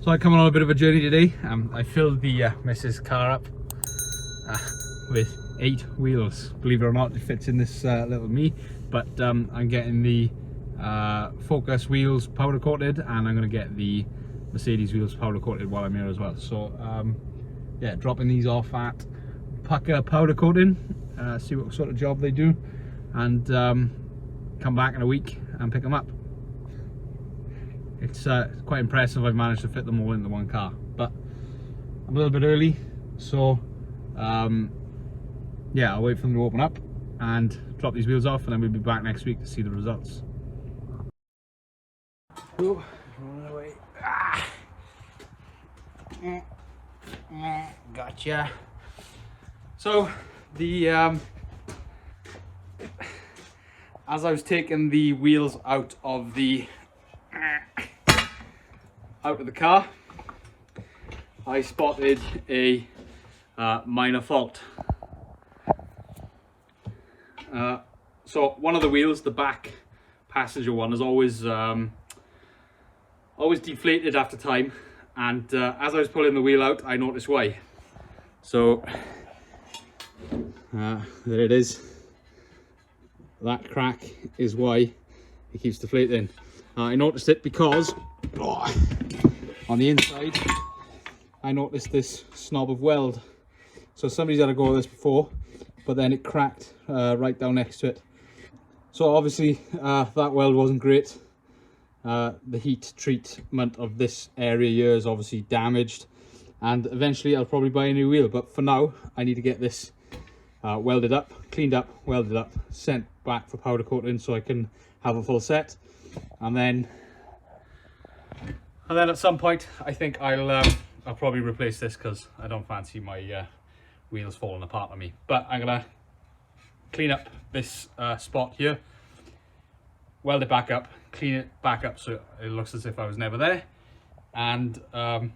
So I come on a bit of a journey today. I filled the Mrs. car up with 8 wheels. Believe it or not, it fits in this little me. But I'm getting the Focus wheels powder coated, and I'm going to get the Mercedes wheels powder coated while I'm here as well. So yeah, dropping these off at Pucker powder coating, see what sort of job they do, and come back in a week and pick them up. It's quite impressive I've managed to fit them all into one car, but I'm a little bit early, so yeah, I'll wait for them to open up and drop these wheels off, and then we'll be back next week to see the results. Oh, run away. Ah. Gotcha. So the as I was taking the wheels out of the car, I spotted a minor fault. So one of the wheels, the back passenger one, is always deflated after time, and as I was pulling the wheel out, I noticed why. So there it is. That crack is why it keeps deflating. I noticed it because on the inside I noticed this snob of weld. So somebody's had a go at this before, but then it cracked right down next to it. So obviously that weld wasn't great. The heat treatment of this area here is obviously damaged, and eventually I'll probably buy a new wheel, but for now I need to get this welded up, cleaned up, welded up, sent back for powder coating so I can have a full set, and then at some point I think I'll probably replace this, because I don't fancy my wheels falling apart on me. But I'm gonna clean up this spot here, weld it back up, clean it back up so it looks as if I was never there, and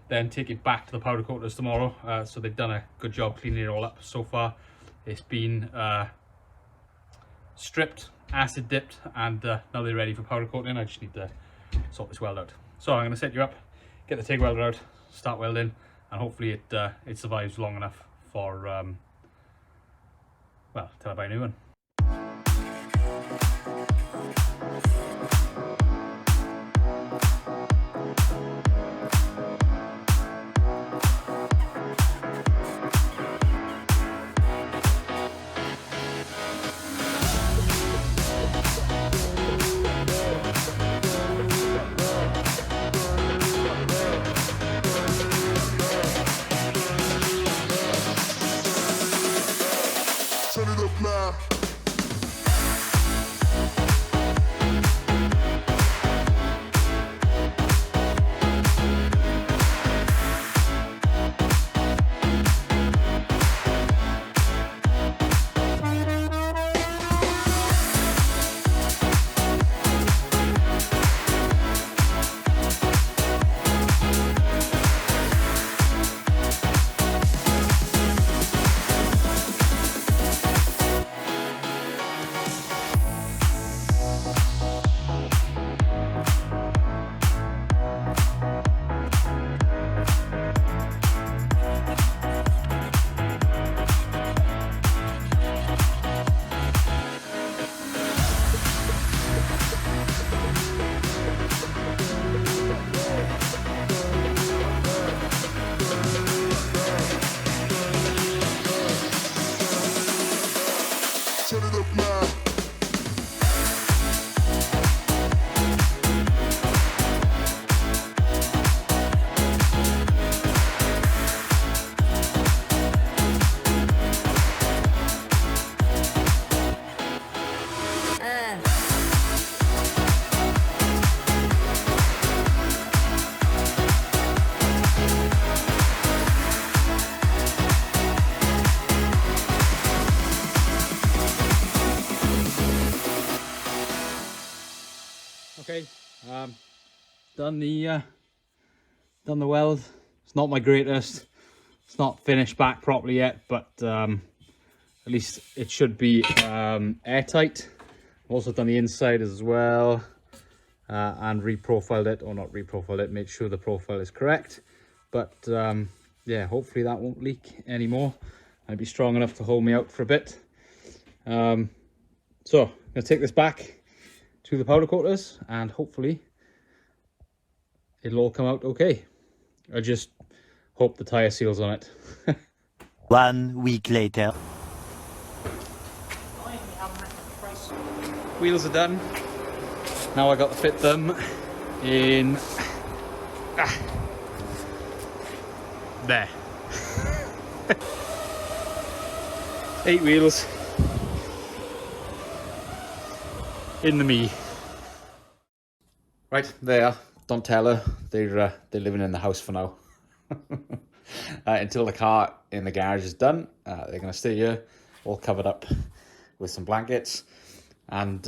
then take it back to the powder coaters tomorrow. So they've done a good job cleaning it all up so far. It's been stripped, acid dipped, and now they're ready for powder coating. I just need to sort this weld out. So I'm going to set you up, get the TIG welder out, start welding, and hopefully it survives long enough for well, till I buy a new one. Turn it up now. Turn it up now. Okay, done the weld. It's not my greatest. It's not finished back properly yet, but at least it should be airtight. I've also done the inside as well. and reprofiled it, or not reprofiled it, made sure the profile is correct. But yeah, hopefully that won't leak anymore. I'll be strong enough to hold me out for a bit. So I'm gonna take this back to the powder coaters and hopefully it'll all come out okay. I just hope the tire seals on it. 1 week later. Wheels are done. Now I got to fit them in there. 8 wheels in the me. Right, there. Don't tell her. They're living in the house for now. Until the car in the garage is done, they're gonna stay here, all covered up with some blankets. And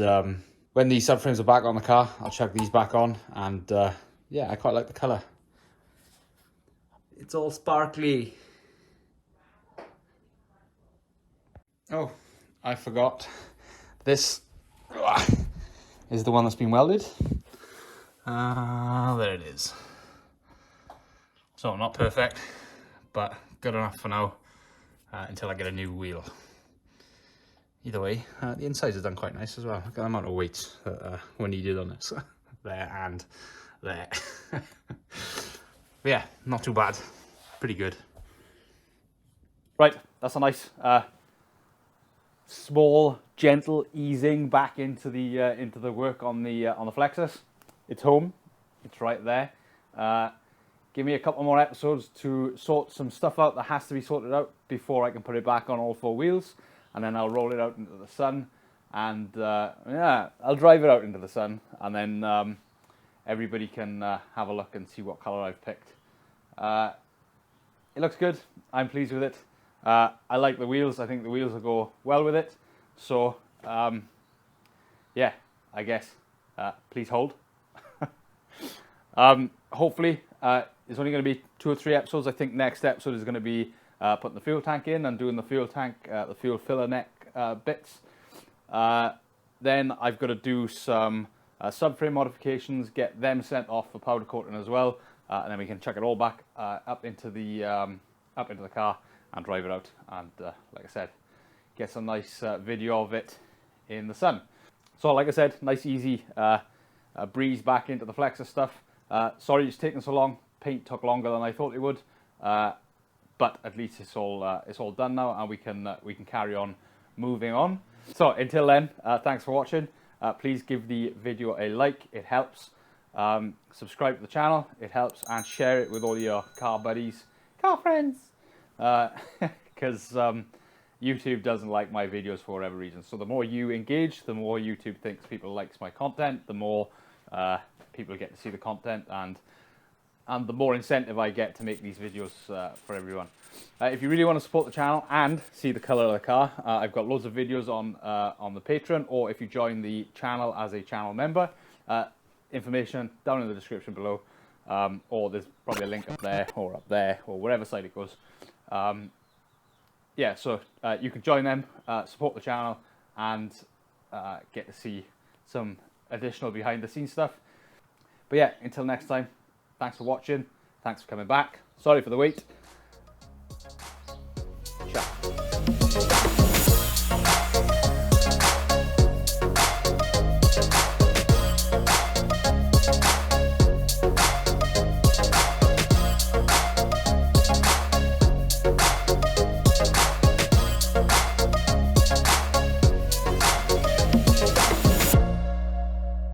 when the subframes are back on the car, I'll chuck these back on. And yeah, I quite like the colour. It's all sparkly. Oh, I forgot. This is the one that's been welded. There it is. So not perfect, but good enough for now until I get a new wheel. Either way, the insides are done quite nice as well. Look at the amount of weight that were needed on this. There and there. But yeah, not too bad. Pretty good. Right, that's a nice small, gentle easing back into the work on the Flexus. It's home. It's right there. Give me a couple more episodes to sort some stuff out that has to be sorted out before I can put it back on all 4 wheels, and then I'll roll it out into the sun, and yeah, I'll drive it out into the sun, and then everybody can have a look and see what colour I've picked. It looks good. I'm pleased with it. I like the wheels. I think the wheels will go well with it. So yeah, I guess please hold. Hopefully it's only going to be 2 or 3 episodes. I think next episode is going to be putting the fuel tank in and doing the fuel tank, the fuel filler neck bits. Then I've got to do some subframe modifications, get them sent off for powder coating as well, and then we can chuck it all back up into the car and drive it out. And like I said, get some nice video of it in the sun. So like I said, nice easy breeze back into the Flexus stuff. Sorry it's taken so long. Paint took longer than I thought it would, but at least it's all done now, and we can carry on moving on. So until then, thanks for watching. Please give the video a like, it helps. Subscribe to the channel, it helps, and share it with all your car buddies, car friends, because YouTube doesn't like my videos for whatever reason. So the more you engage, the more YouTube thinks people likes my content, the more people get to see the content, and the more incentive I get to make these videos for everyone. If you really want to support the channel and see the colour of the car, I've got loads of videos on the Patreon, or if you join the channel as a channel member, information down in the description below, or there's probably a link up there, or wherever side it goes. Yeah, so you can join them, support the channel, and get to see some additional behind the scenes stuff. But yeah, until next time, thanks for watching, thanks for coming back, sorry for the wait, ciao.